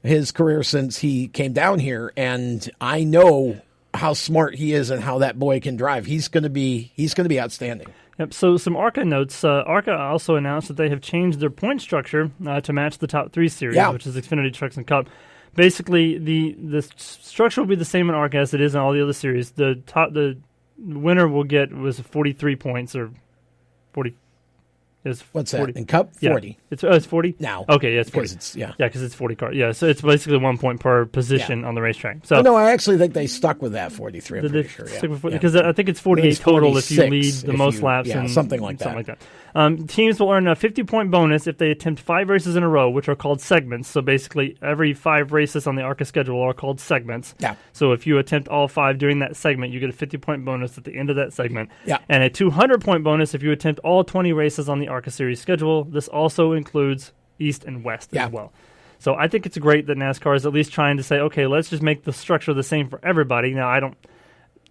his career, since he came down here, and I know how smart he is and how that boy can drive. He's going to be outstanding. Yep. So some ARCA notes. ARCA also announced that they have changed their point structure to match the top 3 series, which is Xfinity, Trucks, and Cup. Basically, the structure will be the same in ARCA as it is in all the other series. The winner will get 43 points or 40. What's 40. That in Cup? 40. Yeah. It's 40 now. Okay, yeah, it's 40. Because it's 40 cars. Yeah, so it's basically 1 point per position on the racetrack. So no, I actually think they stuck with that 43. I'm pretty sure. Because I think it's 48 total if you lead the most laps. Yeah, and something like that. Teams will earn a 50-point bonus if they attempt 5 races in a row, which are called segments. So basically, every 5 races on the ARCA schedule are called segments. Yeah. So if you attempt all 5 during that segment, you get a 50-point bonus at the end of that segment. Yeah. And a 200-point bonus if you attempt all 20 races on the ARCA Series schedule. This also includes East and West as well. So I think it's great that NASCAR is at least trying to say, okay, let's just make the structure the same for everybody. Now, I don't,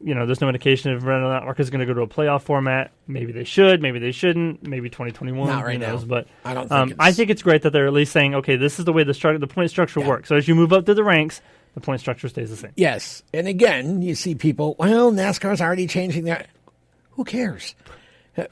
there's no indication if ARCA is going to go to a playoff format. Maybe they should, maybe they shouldn't, maybe 2021. Not right now. But I don't think I think it's great that they're at least saying, okay, this is the way the point structure works. So as you move up through the ranks, the point structure stays the same. Yes. And again, you see people, well, NASCAR's already changing that. Who cares?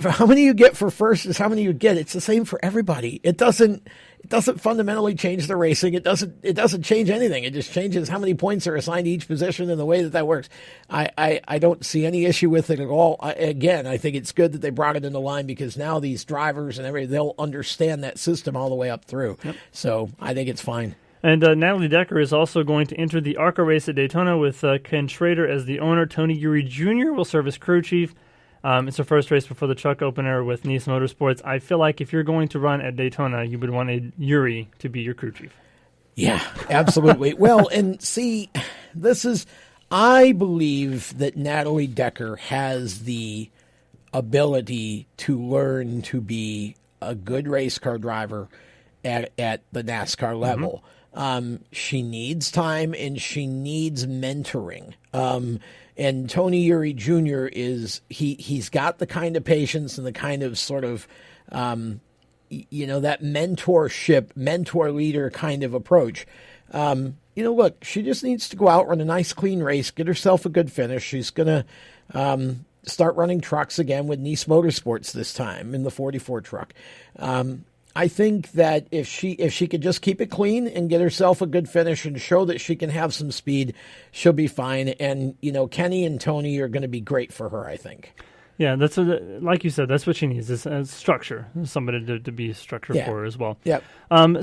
How many you get for first is how many you get. It's the same for everybody. It doesn't fundamentally change the racing. It doesn't change anything. It just changes how many points are assigned to each position and the way that works. I don't see any issue with it at all. Again, I think it's good that they brought it in the line because now these drivers and everything, they'll understand that system all the way up through. Yep. So I think it's fine. And Natalie Decker is also going to enter the ARCA race at Daytona with Ken Schrader as the owner. Tony Uri Jr. will serve as crew chief. It's her first race before the truck opener with Nice Motorsports. I feel like if you're going to run at Daytona, you would want a Yuri to be your crew chief. Yeah, absolutely. Well, and see, I believe that Natalie Decker has the ability to learn to be a good race car driver at the NASCAR level. She needs time and she needs mentoring. And Tony Uri Jr. he's got the kind of patience and the kind of sort of, that mentor leader kind of approach. Look, she just needs to go out, run a nice clean race, get herself a good finish. She's going to start running trucks again with Nice Motorsports this time in the 44 truck. I think that if she could just keep it clean and get herself a good finish and show that she can have some speed, she'll be fine. And, Kenny and Tony are going to be great for her, I think. Yeah, that's like you said, that's what she needs is structure, somebody to be structured for her as well. Yep.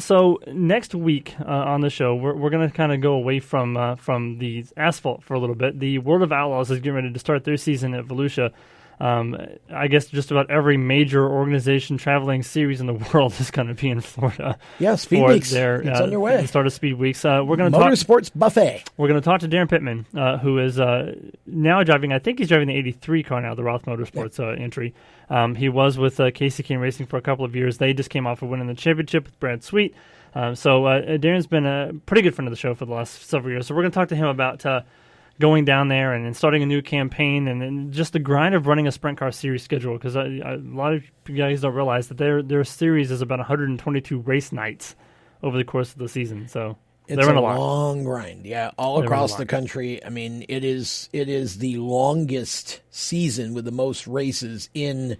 So next week on the show, we're going to kind of go away from the asphalt for a little bit. The World of Outlaws is getting ready to start their season at Volusia. I guess just about every major organization traveling series in the world is going to be in Florida. Yeah, Speed Weeks. It's on your way. The start of Speed Weeks. We're going to Motorsports Buffet. We're going to talk to Darren Pittman, who is now driving. I think he's driving the '83 car now, the Roth Motorsports entry. He was with Casey King Racing for a couple of years. They just came off of winning the championship with Brad Sweet. So Darren's been a pretty good friend of the show for the last several years. So we're going to talk to him about going down there and starting a new campaign and just the grind of running a sprint car series schedule, because a lot of you guys don't realize that their series is about 122 race nights over the course of the season. So it's a long grind, all across the country. I mean, it is the longest season with the most races in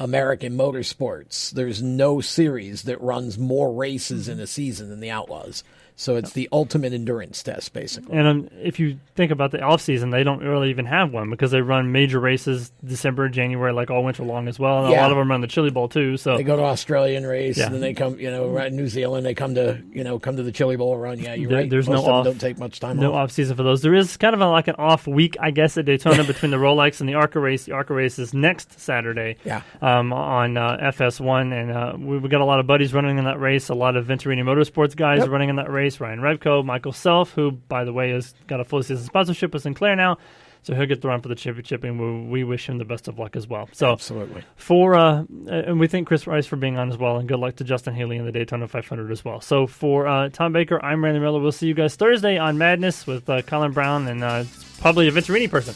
American motorsports. There's no series that runs more races in a season than the Outlaws. So it's the ultimate endurance test, basically. And if you think about the off season, they don't really even have one because they run major races December, January, like all winter long as well. And a lot of them run the Chili Bowl too. So they go to Australian race, and then they come, right in New Zealand. They come to the Chili Bowl run. Yeah, you're right. There's Most no of them off. don't take much time no off. off season for those. There is kind of like an off week, I guess, at Daytona between the Rolex and the ARCA race. The ARCA race is next Saturday. On FS1, and we've got a lot of buddies running in that race. A lot of Venturini Motorsports guys running in that race. Ryan Revco, Michael Self, who, by the way, has got a full season sponsorship with Sinclair now, so he'll get the run for the championship, and we wish him the best of luck as well. So absolutely. And we thank Chris Rice for being on as well, and good luck to Justin Haley in the Daytona 500 as well. So for Tom Baker, I'm Randy Miller. We'll see you guys Thursday on Madness with Colin Brown and probably a Venturini person.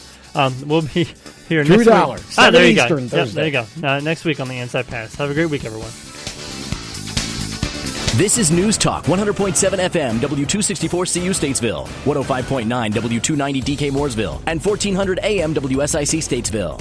We'll be here Drew next Dollar, week. 7 there you Eastern go. Thursday. There you go. Next week on the Inside Pass. Have a great week, everyone. This is News Talk 100.7 FM, W264 CU Statesville, 105.9 W290 DK Mooresville, and 1400 AM WSIC Statesville.